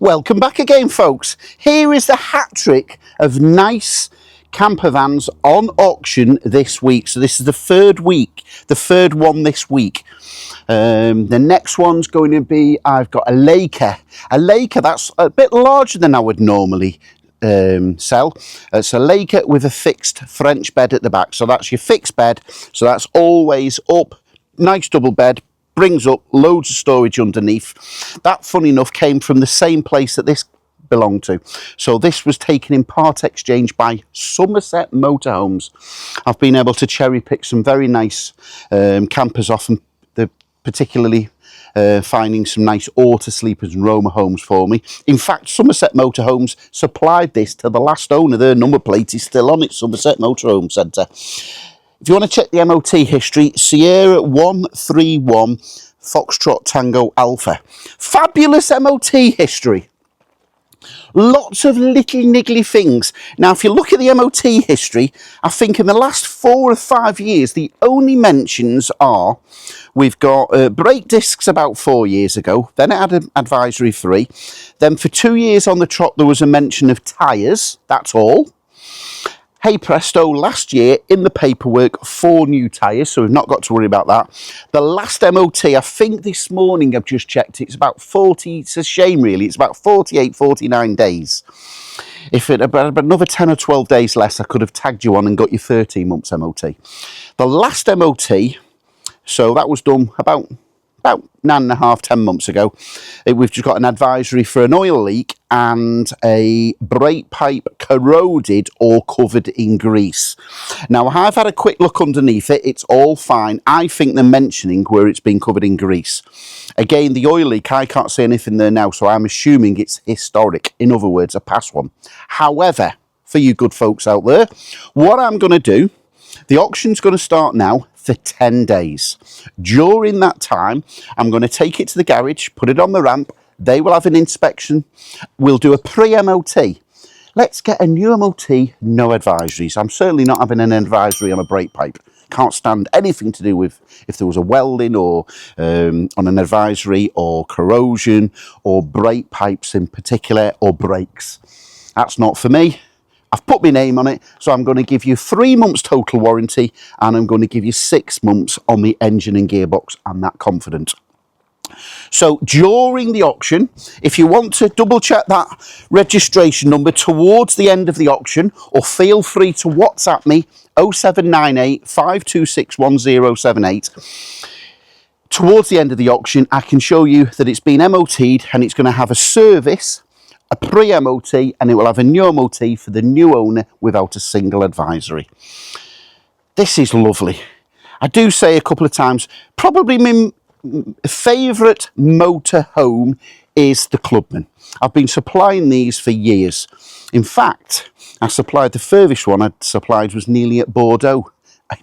Welcome back again, folks. Here is the hat trick of nice camper vans on auction this week. So this is the third one this week. The next one's going to be, I've got a Laker that's a bit larger than I would normally sell. It's a Laker with a fixed French bed at the back. So that's your fixed bed. So that's always up, nice double bed. Brings up loads of storage underneath. That, funny enough, came from the same place that this belonged to. So this was taken in part exchange by Somerset Motorhomes. I've been able to cherry pick some very nice campers off, and they're particularly finding some nice Autosleepers and Motorhomes for me. In fact, Somerset Motorhomes supplied this to the last owner. Their number plate is still on it, Somerset Motorhome Centre. If you want to check the MOT history, Sierra 131 Foxtrot Tango Alpha. Fabulous MOT history. Lots of little niggly things. Now, if you look at the MOT history, I think in the last 4 or 5 years, the only mentions are, we've got brake discs about 4 years ago, then it had an advisory 3. Then for 2 years on the trot, there was a mention of tyres, that's all. Hey presto, last year in the paperwork, 4 new tyres, so we've not got to worry about that. The last MOT, I think this morning I've just checked, it's about 40, it's a shame really, it's about 48, 49 days. If it had another 10 or 12 days less, I could have tagged you on and got you 13 months MOT. The last MOT, so that was done about 9.5, 10 months ago. We've just got an advisory for an oil leak and a brake pipe corroded or covered in grease. Now, I've had a quick look underneath it. It's all fine. I think they're mentioning where it's been covered in grease. Again, the oil leak, I can't see anything there now, so I'm assuming it's historic. In other words, a past one. However, for you good folks out there, what I'm going to do, the auction's going to start now for 10 days. During that time, I'm going to take it to the garage, put it on the ramp. They will have an inspection. We'll do a pre-MOT. Let's get a new MOT, no advisories. I'm certainly not having an advisory on a brake pipe. Can't stand anything to do with if there was a welding or on an advisory or corrosion or brake pipes in particular or brakes. That's not for me. I've put my name on it, so I'm going to give you 3 months total warranty and I'm going to give you 6 months on the engine and gearbox. I'm that confident. So during the auction, if you want to double check that registration number towards the end of the auction, or feel free to WhatsApp me 0798 526 1078. Towards the end of the auction, I can show you that it's been MOT'd and it's going to have a service, a pre-MOT, and it will have a new MOT for the new owner without a single advisory. This is lovely. I do say a couple of times, probably my favourite motorhome is the Clubman. I've been supplying these for years. In fact, I supplied the furthest one I supplied was nearly at Bordeaux.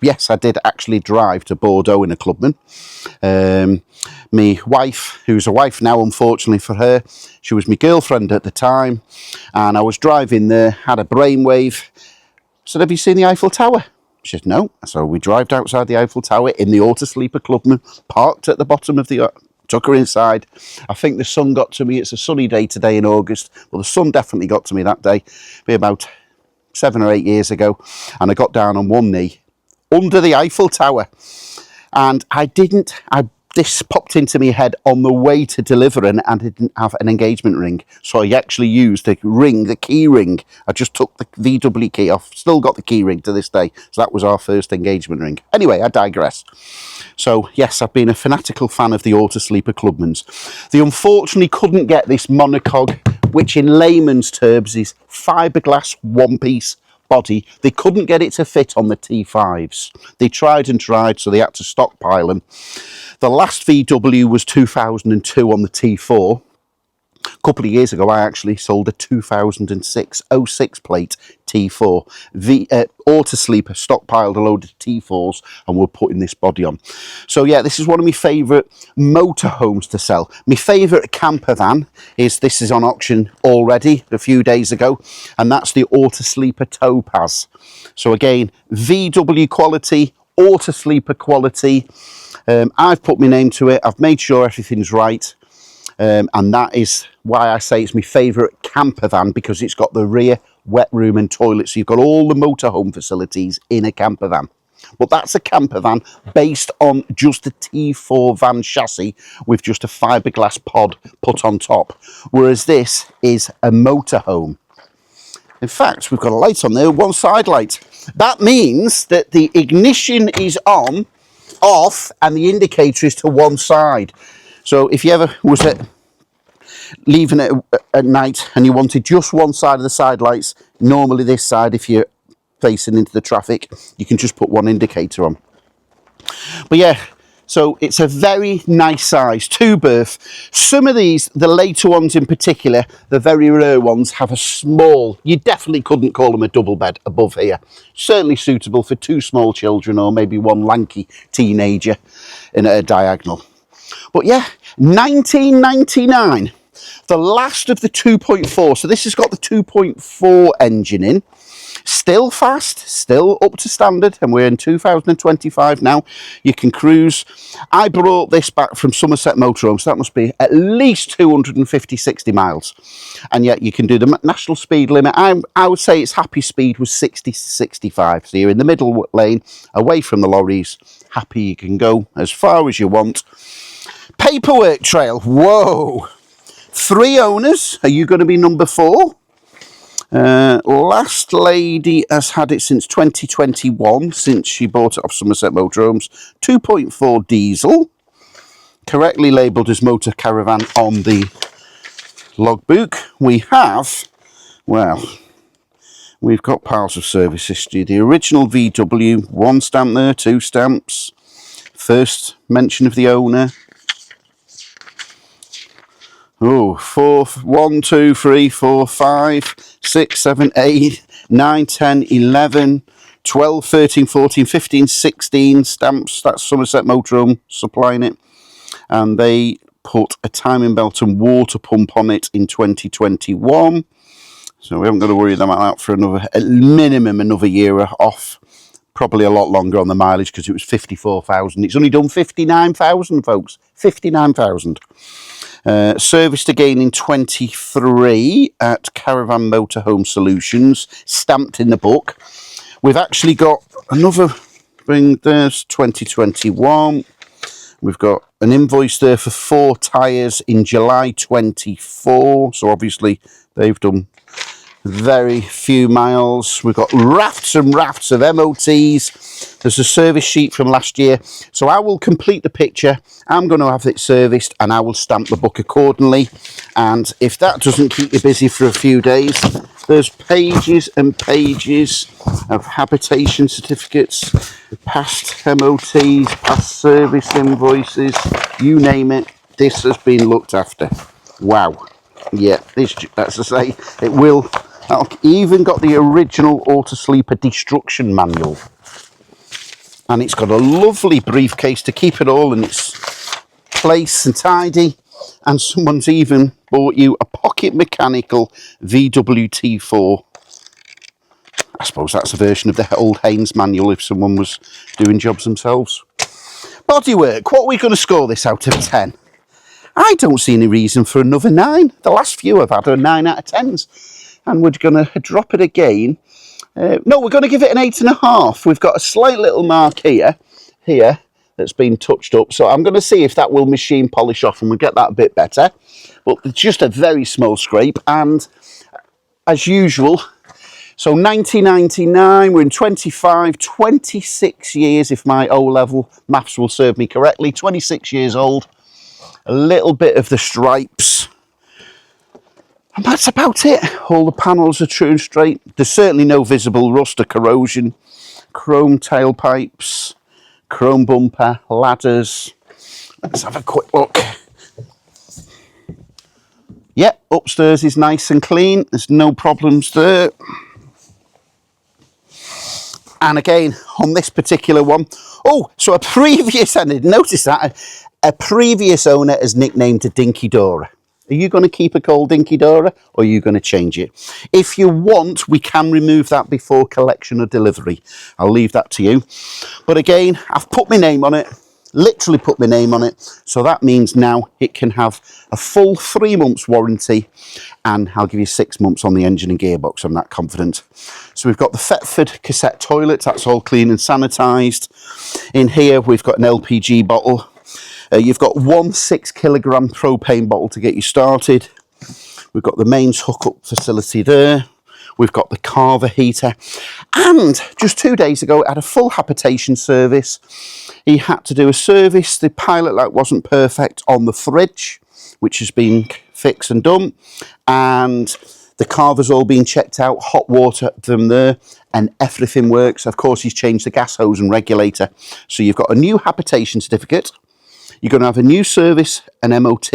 Yes, I did actually drive to Bordeaux in a Clubman. My wife, who's a wife now, unfortunately for her, she was my girlfriend at the time, and I was driving there, had a brainwave. I said, have you seen the Eiffel Tower? She said, no. So we drove outside the Eiffel Tower in the Autosleeper Clubman, parked at the bottom of the... took her inside. I think the sun got to me. It's a sunny day today in August. Well, the sun definitely got to me that day, be about 7 or 8 years ago, and I got down on one knee under the Eiffel Tower, and this popped into my head on the way to deliver, and I didn't have an engagement ring, so I actually used the key ring. I just took the VW key off, still got the key ring to this day, so that was our first engagement ring. Anyway, I digress. So yes, I've been a fanatical fan of the Autosleeper Clubmans. They unfortunately couldn't get this monocoque, which in layman's terms is fiberglass one-piece body. They couldn't get it to fit on the T5s. They tried and tried, so they had to stockpile them. The last VW was 2002 on the T4. A couple of years ago, I actually sold a 2006 06 plate T4. Autosleeper stockpiled a load of T4s and we're putting this body on. So yeah, this is one of my favourite motorhomes to sell. My favourite camper van this is on auction already a few days ago, and that's the Autosleeper Topaz. So again, VW quality, Autosleeper quality. I've put my name to it. I've made sure everything's right. and that is why I say it's my favourite camper van, because it's got the rear wet room and toilet, so you've got all the motorhome facilities in a camper van. But that's a camper van based on just a T4 van chassis with just a fiberglass pod put on top, whereas this is a motorhome. In fact, we've got a light on there, one side light. That means that the ignition is on, off, and the indicator is to one side. So if you ever was leaving it at night and you wanted just one side of the side lights, normally this side, if you're facing into the traffic, you can just put one indicator on. But yeah, so it's a very nice size, 2-berth. Some of these, the later ones in particular, the very rare ones, have a small, you definitely couldn't call them a double bed above here. Certainly suitable for 2 small children or maybe 1 lanky teenager in a diagonal. But yeah, 1999, the last of the 2.4. So this has got the 2.4 engine in. Still fast, still up to standard, and we're in 2025 now. You can cruise. I brought this back from Somerset Motorhome, so that must be at least 250-60 miles. And yet you can do the national speed limit. I would say its happy speed was 60 to 65. So you're in the middle lane, away from the lorries. Happy you can go as far as you want. Paperwork trail, whoa. 3 owners. Are you going to be number 4? Last lady has had it since 2021, since she bought it off Somerset Motorhomes. 2.4 diesel, correctly labelled as Motor Caravan on the logbook. We have, well, we've got piles of service history. The original VW, 1 stamp there, 2 stamps. First mention of the owner. Oh, 1, 2, 3, 4, 5, 6, 7, 8, 9, 10, 11, 12, 13, 14, 15, 16 stamps. That's Somerset Motorhome supplying it. And they put a timing belt and water pump on it in 2021. So we haven't got to worry about that for another, at minimum, another year off. Probably a lot longer on the mileage because it was 54,000. It's only done 59,000, folks. 59,000. Serviced again in 23 at Caravan Motorhome Solutions, stamped in the book. We've actually got another thing, there's 2021. We've got an invoice there for 4 tyres in July 24. So obviously they've done very few miles. We've got rafts and rafts of MOTs. There's a service sheet from last year. So I will complete the picture. I'm going to have it serviced and I will stamp the book accordingly. And if that doesn't keep you busy for a few days, there's pages and pages of habitation certificates, past MOTs, past service invoices, you name it. This has been looked after. Wow. Yeah, this, as I say, it will. I've even got the original Autosleeper destruction manual. And it's got a lovely briefcase to keep it all in its place and tidy. And someone's even bought you a pocket mechanical VWT4. I suppose that's a version of the old Haynes manual if someone was doing jobs themselves. Bodywork, what are we going to score this out of 10? I don't see any reason for another 9. The last few I've had are 9 out of 10s. And we're going to drop it again. No, we're going to give it an 8.5. We've got a slight little mark here that's been touched up. So I'm going to see if that will machine polish off and we'll get that a bit better. But it's just a very small scrape. And as usual, so 1999, we're in 26 years, if my O-level maths will serve me correctly. 26 years old. A little bit of the stripes. And that's about it. All the panels are true and straight. There's certainly no visible rust or corrosion. Chrome tailpipes, chrome bumper, ladders. Let's have a quick look. Yep, upstairs is nice and clean. There's no problems there. And again, on this particular one, oh, so a previous, I didn't notice that, a previous owner has nicknamed it Dinky Dora. Are you going to keep it called Dinky Dora or are you going to change it? If you want, we can remove that before collection or delivery. I'll leave that to you. But again, I've put my name on it. literally put my name on it. So that means now it can have a full 3 months warranty, and I'll give you 6 months on the engine and gearbox. I'm that confident. So we've got the Thetford cassette toilet. That's all clean and sanitised. In here, we've got an LPG bottle. You've got one 6 kilogram propane bottle to get you started. We've got the mains hookup facility there. We've got the carver heater. And just 2 days ago, it had a full habitation service. He had to do a service. The pilot light wasn't perfect on the fridge, which has been fixed and done. And the carver's all been checked out, hot water from there, and everything works. Of course, he's changed the gas hose and regulator. So you've got a new habitation certificate. You're going to have a new service and MOT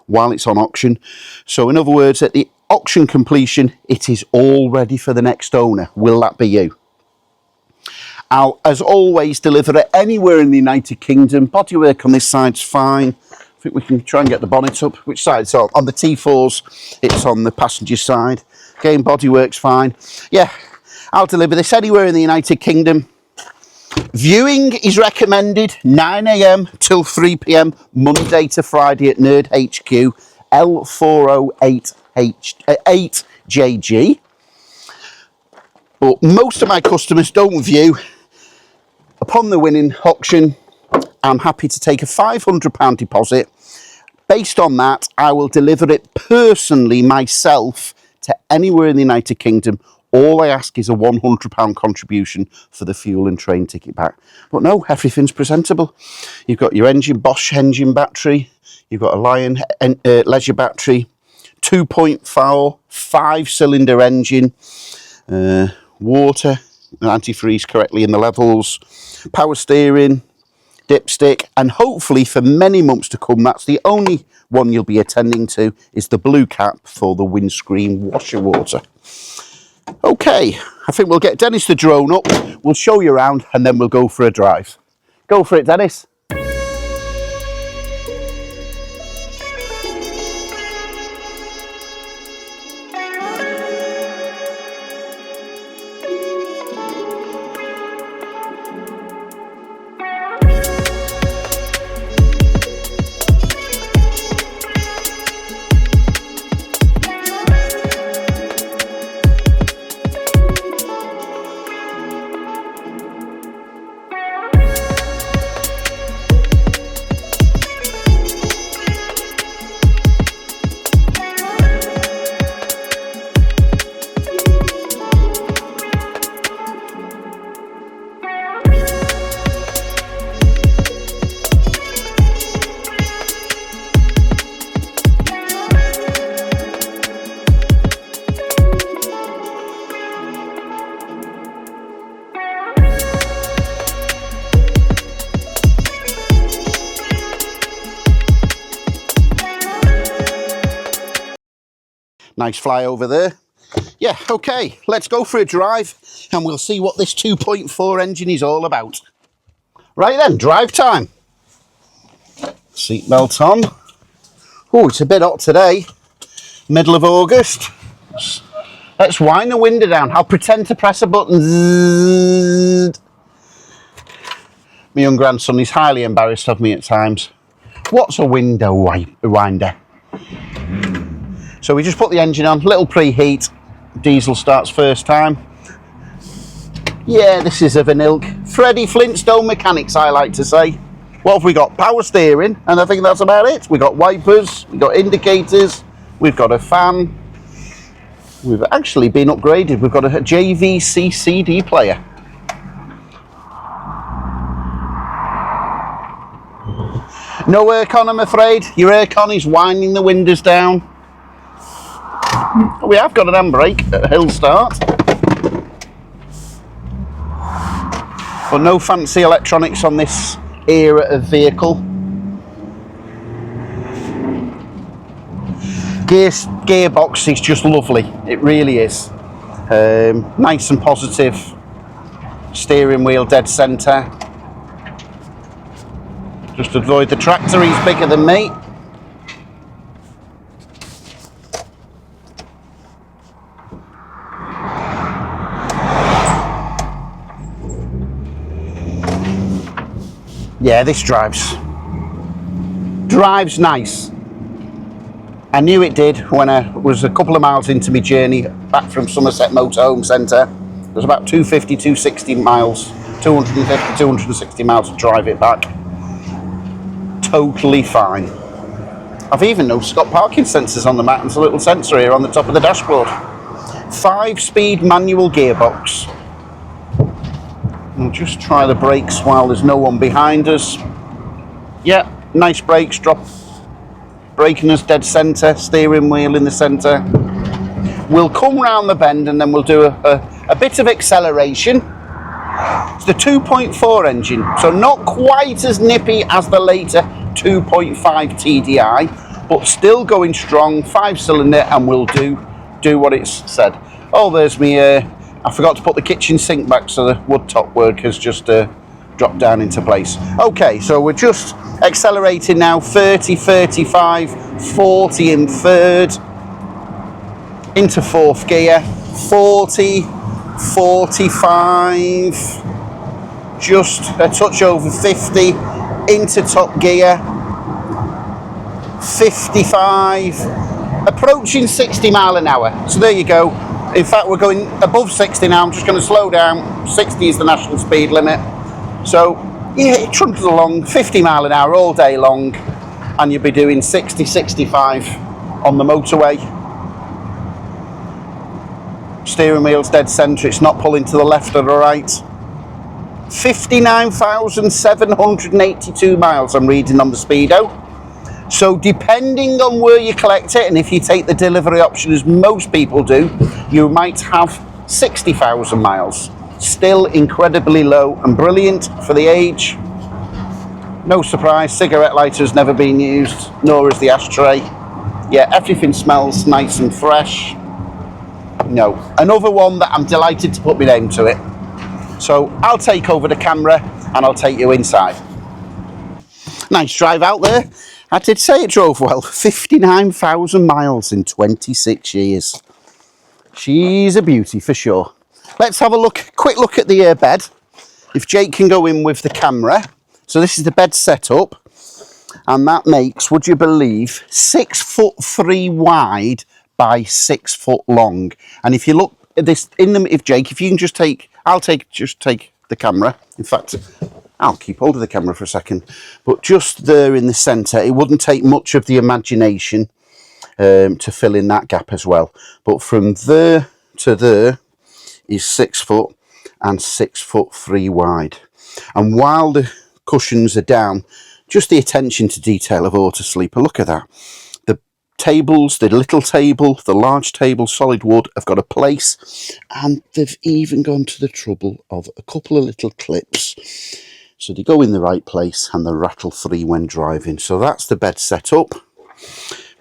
while it's on auction. So in other words, at the auction completion, it is all ready for the next owner. Will that be you? I'll, as always, deliver it anywhere in the United Kingdom. Bodywork on this side's fine. I think we can try and get the bonnet up. Which side? So on the T4s, it's on the passenger side. Again, bodywork's fine. Yeah, I'll deliver this anywhere in the United Kingdom. Viewing is recommended 9 AM till 3 PM, Monday to Friday at Nerd HQ, L408H8JG. But most of my customers don't view. Upon the winning auction, I'm happy to take a £500 deposit. Based on that, I will deliver it personally myself to anywhere in the United Kingdom. All I ask is a £100 contribution for the fuel and train ticket back. But no, everything's presentable. You've got your engine, Bosch engine battery. You've got a Lion leisure battery. 2.4, 5-cylinder engine. Water, antifreeze correctly in the levels. Power steering, dipstick. And hopefully for many months to come, that's the only one you'll be attending to, is the blue cap for the windscreen washer water. Okay, I think we'll get Dennis the drone up, we'll show you around, and then we'll go for a drive. Go for it, Dennis. Nice fly over there. Yeah, okay, let's go for a drive and we'll see what this 2.4 engine is all about. Right then, drive time. Seatbelt on. Oh, it's a bit hot today. Middle of August. Let's wind the window down. I'll pretend to press a button. Zzz. My young grandson is highly embarrassed of me at times. What's a window winder? So we just put the engine on, little preheat. Diesel starts first time. Yeah, this is of an ilk. Freddie Flintstone mechanics, I like to say. What have we got? Power steering, and I think that's about it. We've got wipers, we've got indicators, we've got a fan. We've actually been upgraded. We've got a JVC CD player. No aircon, I'm afraid. Your aircon is winding the windows down. We have got an handbrake at hill start, but no fancy electronics on this era of vehicle. Gearbox is just lovely, it really is. Nice and positive. Steering wheel dead centre. Just avoid the tractor, he's bigger than me. Yeah, this drives nice. I knew it did when I was a couple of miles into my journey back from Somerset Motorhome Centre. It was about 250, 260 miles, 250, 260 miles to drive it back. Totally fine. I've even noticed got parking sensors on the mat. There's a little sensor here on the top of the dashboard. 5-speed manual gearbox. We'll just try the brakes while there's no one behind us. Yeah, nice brakes, drop braking us dead centre, steering wheel in the centre. We'll come round the bend and then we'll do a bit of acceleration. It's the 2.4 engine, so not quite as nippy as the later 2.5 TDI, but still going strong, 5-cylinder, and we'll do what it's said. Oh, there's me, I forgot to put the kitchen sink back, so the wood top work has just dropped down into place. Okay, so we're just accelerating now, 30, 35, 40 in third, into fourth gear, 40, 45, just a touch over 50, into top gear, 55, approaching 60 mile an hour. So there you go. In fact, we're going above 60 now. I'm just going to slow down. 60 is the national speed limit. So yeah, it trundles along 50 mile an hour all day long, and you'll be doing 60, 65 on the motorway. Steering wheel's dead centre, it's not pulling to the left or the right. 59,782 miles I'm reading on the speedo. So depending on where you collect it, and if you take the delivery option as most people do, you might have 60,000 miles. Still incredibly low and brilliant for the age. No surprise, cigarette lighter's never been used, nor is the ashtray. Yeah, everything smells nice and fresh. No, another one that I'm delighted to put my name to it. So I'll take over the camera and I'll take you inside. Nice drive out there. I did say it drove well. 59,000 miles in 26 years. She's a beauty for sure. Let's have a quick look at the bed. If Jake can go in with the camera. So this is the bed setup, and that makes, would you believe, 6'3" wide by 6 foot long. And if you look at this if you can just take, just take the camera. In fact, I'll keep hold of the camera for a second, but just there in the centre, it wouldn't take much of the imagination to fill in that gap as well. But from there to there is 6 foot and 6'3" wide. And while the cushions are down, just the attention to detail of Autosleeper, look at that. The tables, the little table, the large table, solid wood, have got a place, and they've even gone to the trouble of a couple of little clips. So they go in the right place and they're rattle free when driving. So that's the bed set up.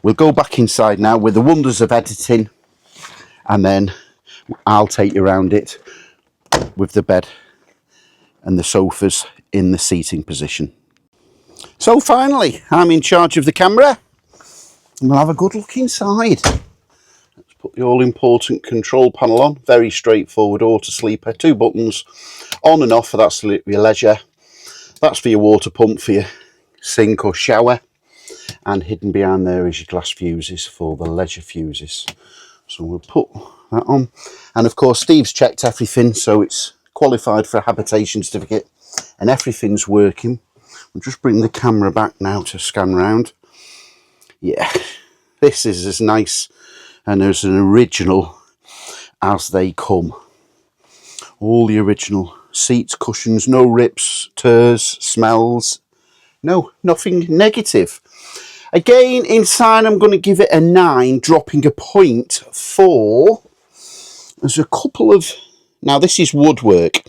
We'll go back inside now with the wonders of editing, and then I'll take you around it with the bed and the sofas in the seating position. So finally, I'm in charge of the camera, and we'll have a good look inside. Let's put the all-important control panel on. Very straightforward Autosleeper. 2 buttons, on and off, that's for your leisure. That's for your water pump, for your sink or shower. And hidden behind there is your glass fuses for the leisure fuses. So we'll put that on. And of course, Steve's checked everything, so it's qualified for a habitation certificate and everything's working. We'll just bring the camera back now to scan round. Yeah, this is as nice and as an original as they come. All the original seats, cushions, no rips, tears, smells. No, nothing negative. Again, inside I'm going to give it a 9, dropping a point for, there's a couple of, now this is woodwork,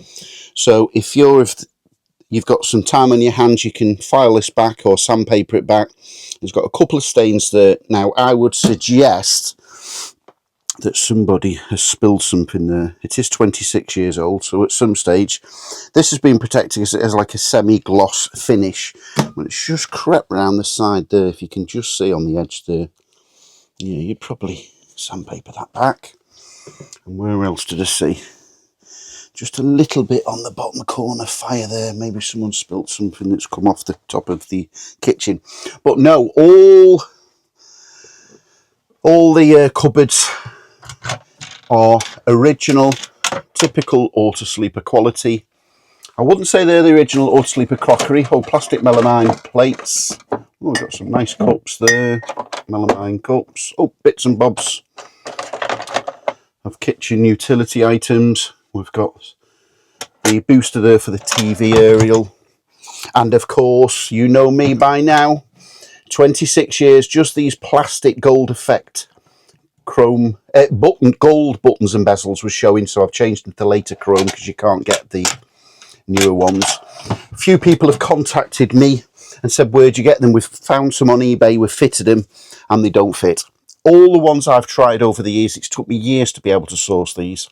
so if you've got some time on your hands, you can file this back or sandpaper it back. There's got a couple of stains there. Now I would suggest that somebody has spilled something there. It is 26 years old, so at some stage this has been protected as like a semi-gloss finish, but it's just crept around the side there. If you can just see on the edge there, yeah, you'd probably sandpaper that back. And where else did I see? Just a little bit on the bottom corner fire there. Maybe someone spilt something that's come off the top of the kitchen. But no, all the cupboards are original, typical Autosleeper quality. I wouldn't say they're the original Autosleeper crockery. Oh, plastic melamine plates. Oh, we've got some nice cups there. Melamine cups. Oh, bits and bobs of kitchen utility items. We've got the booster there for the TV aerial. And of course, you know me by now. 26 years, just these plastic gold effect chrome gold buttons and bezels was showing, so I've changed them to later chrome because you can't get the newer ones. A few people have contacted me and said, where'd you get them? We've found some on eBay, we've fitted them, and they don't fit. All the ones I've tried over the years, it's took me years to be able to source these.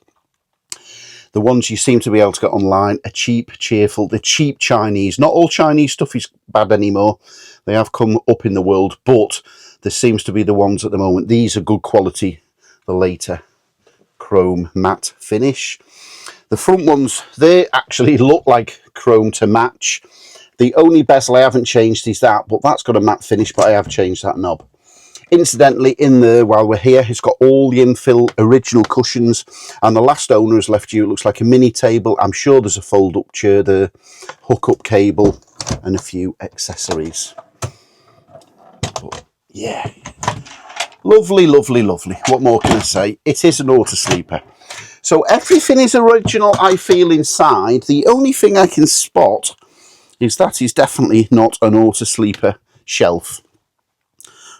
The ones you seem to be able to get online are cheap, cheerful, they're cheap Chinese. Not all Chinese stuff is bad anymore. They have come up in the world, but there seems to be the ones at the moment. These are good quality, the later chrome matte finish. The front ones, they actually look like chrome to match. The only bezel I haven't changed is that, but that's got a matte finish, but I have changed that knob. Incidentally, in there, while we're here, it's got all the infill original cushions, and the last owner has left you, it looks like a mini table. I'm sure there's a fold-up chair there, hook-up cable, and a few accessories. But, yeah. Lovely, lovely, lovely. What more can I say? It is an Autosleeper. So everything is original, I feel, inside. The only thing I can spot is that is definitely not an Autosleeper shelf.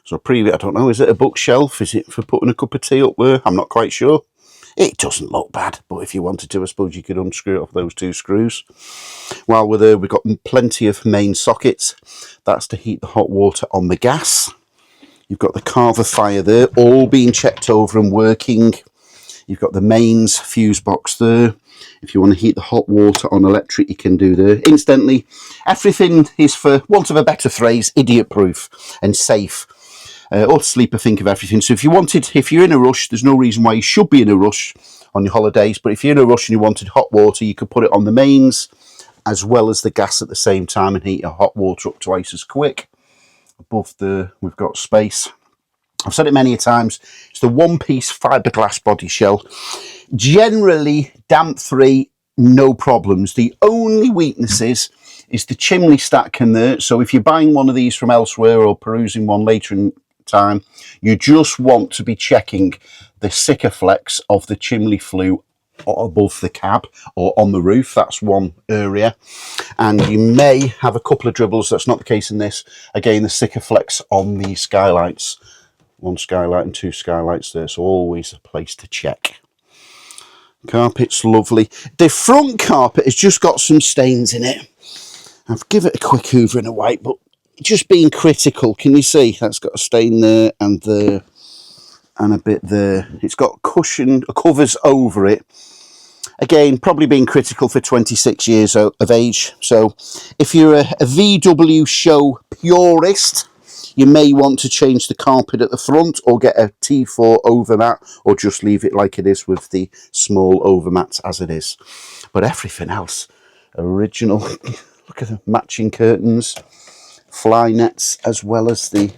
So I don't know, is it a bookshelf? Is it for putting a cup of tea up there? I'm not quite sure. It doesn't look bad, but if you wanted to, I suppose you could unscrew it off those two screws. While we're there, we've got plenty of main sockets. That's to heat the hot water on the gas. You've got the carver fire there, all being checked over and working. You've got the mains fuse box there. If you want to heat the hot water on electric, you can do there. Instantly, everything is, for want of a better phrase, idiot-proof and safe. Autosleeper think of everything. So if you're in a rush, there's no reason why you should be in a rush on your holidays. But if you're in a rush and you wanted hot water, you could put it on the mains as well as the gas at the same time and heat your hot water up twice as quick. Above there, we've got space. I've said it many a times. It's the one-piece fiberglass body shell. Generally damp-free, no problems. The only weaknesses is the chimney stack in there. So if you're buying one of these from elsewhere or perusing one later in time, you just want to be checking the Sikaflex of the chimney flue above the cab or on the roof. That's one area, and you may have a couple of dribbles. That's not the case in this. Again, the Sikaflex on the skylights, one skylight and two skylights there, so always a place to check. Carpet's lovely. The front carpet has just got some stains in it. I've given it a quick hoover and a wipe, but just being critical. Can you see that's got a stain there and there and a bit there? It's got covers over it. Again, probably being critical for 26 years of age. So if you're a VW show purist, you may want to change the carpet at the front or get a T4 overmat, or just leave it like it is with the small overmats as it is. But everything else, original. Look at the matching curtains, fly nets, as well as the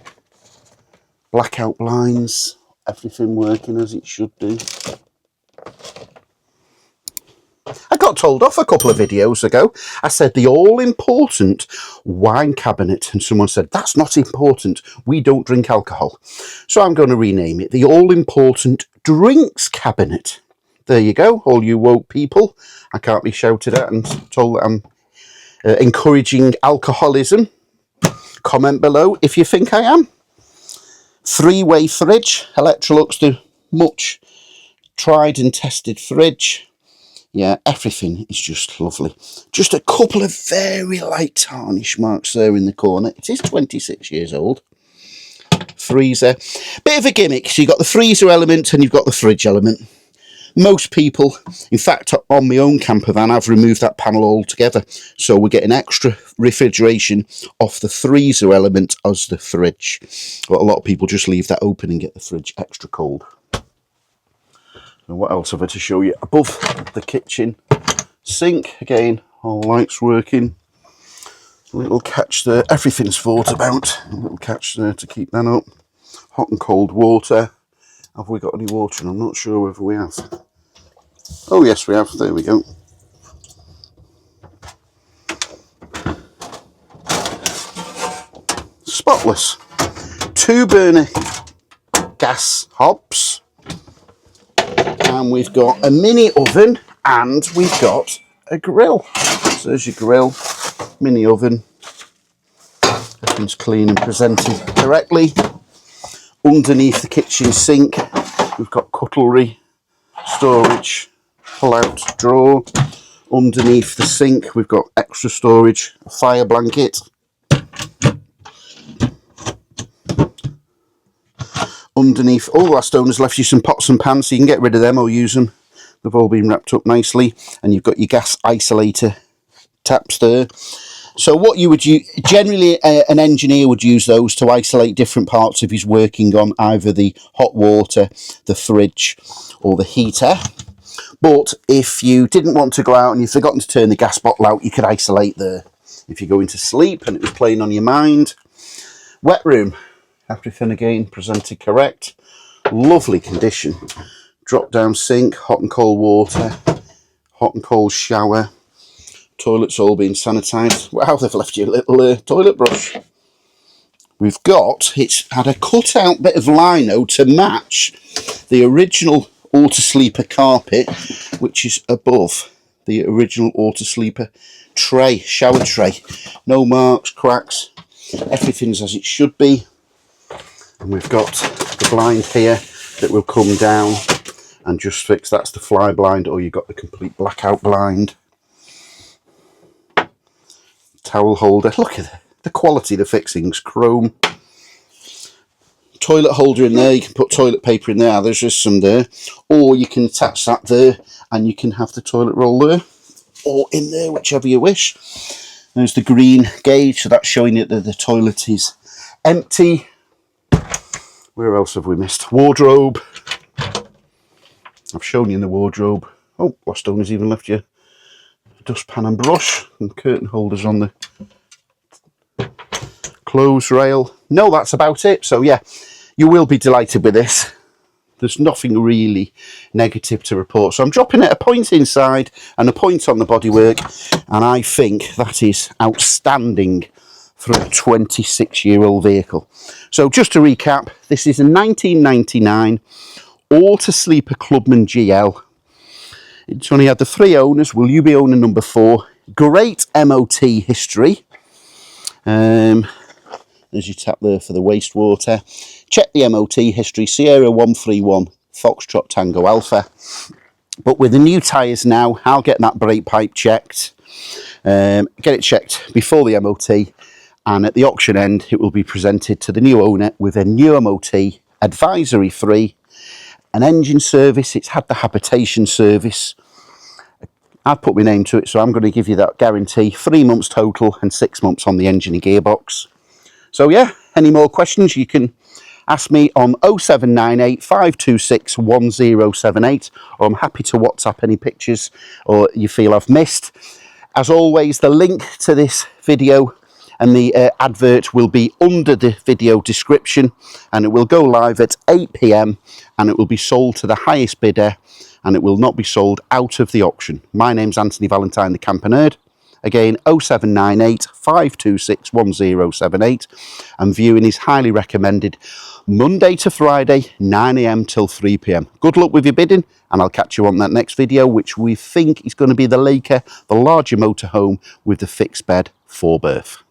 blackout blinds. Everything working as it should do. I got told off a couple of videos ago. I said the all-important wine cabinet, and someone said, that's not important. We don't drink alcohol. So I'm going to rename it the all-important drinks cabinet. There you go, all you woke people. I can't be shouted at and told that I'm encouraging alcoholism. Comment below if you think I am. Three-way fridge. Electrolux, the much tried and tested fridge. Yeah, everything is just lovely. Just a couple of very light tarnish marks there in the corner. It is 26 years old. Freezer. Bit of a gimmick. So you've got the freezer element and you've got the fridge element. Most people, in fact, on my own camper van, I've removed that panel altogether. So we're getting extra refrigeration off the freezer element as the fridge. But a lot of people just leave that open and get the fridge extra cold. And what else have I to show you? Above the kitchen, Sink, again, all lights working. Little catch there, everything's thought about. A little catch there to keep that up. Hot and cold water. Have we got any water? And I'm not sure whether we have. Oh yes, we have. There we go. Spotless. 2-burner gas hobs. And we've got a mini oven and we've got a grill. So there's your grill, mini oven. Everything's clean and presented correctly. Underneath the kitchen sink, we've got cutlery, storage, pull-out drawer. Underneath the sink, we've got extra storage, a fire blanket. Underneath, all the last owner's left you some pots and pans, so you can get rid of them or use them. They've all been wrapped up nicely. And you've got your gas isolator taps there. So what you would use, generally an engineer would use those to isolate different parts if he's working on either the hot water, the fridge or the heater. But if you didn't want to go out and you've forgotten to turn the gas bottle out, you could isolate there. If you're going to sleep and it was playing on your mind. Wet room, everything again presented correct. Lovely condition. Drop down sink, hot and cold water, hot and cold shower. Toilet's all been sanitised. Wow, they've left you a little toilet brush. We've got, it's had a cut out bit of lino to match the original Autosleeper carpet, which is above the original Autosleeper tray, shower tray. No marks, cracks, everything's as it should be. And we've got the blind here that will come down and just fix, that's the fly blind, or you've got the complete blackout blind. Towel holder, look at the quality of the fixings, chrome. Toilet holder in there, you can put toilet paper in there, there's just some there. Or you can attach that there and you can have the toilet roll there. Or in there, whichever you wish. There's the green gauge, so that's showing you that the toilet is empty. Where else have we missed? Wardrobe. I've shown you in the wardrobe. Oh, last owner's even left you dustpan and brush, and curtain holders on the clothes rail. No, that's about it. So yeah, you will be delighted with this. There's nothing really negative to report. So I'm dropping it a point inside and a point on the bodywork, and I think that is outstanding for a 26-year-old vehicle. So just to recap, this is a 1999 Autosleeper Clubman GL. It's only had the 3 owners. Will you be owner number 4? Great MOT history. There's your tap there for the wastewater. Check the MOT history. Sierra 131 Foxtrot Tango Alpha. But with the new tyres now, I'll get that brake pipe checked. Get it checked before the MOT. And at the auction end, it will be presented to the new owner with a new MOT, advisory free, an engine service. It's had the habitation service. I've put my name to it, so I'm going to give you that guarantee. 3 months total and 6 months on the engine and gearbox. So yeah, any more questions you can ask me on 0798 526 1078, or I'm happy to WhatsApp any pictures or you feel I've missed. As always, the link to this video and the advert will be under the video description, and it will go live at 8 PM and it will be sold to the highest bidder, and it will not be sold out of the auction. My name's Anthony Valentine, the Camper Nerd. Again, 0798 526 1078, and viewing is highly recommended Monday to Friday, 9 AM till 3 PM. Good luck with your bidding, and I'll catch you on that next video, which we think is going to be the Laker, the larger motorhome with the fixed bed 4 berth.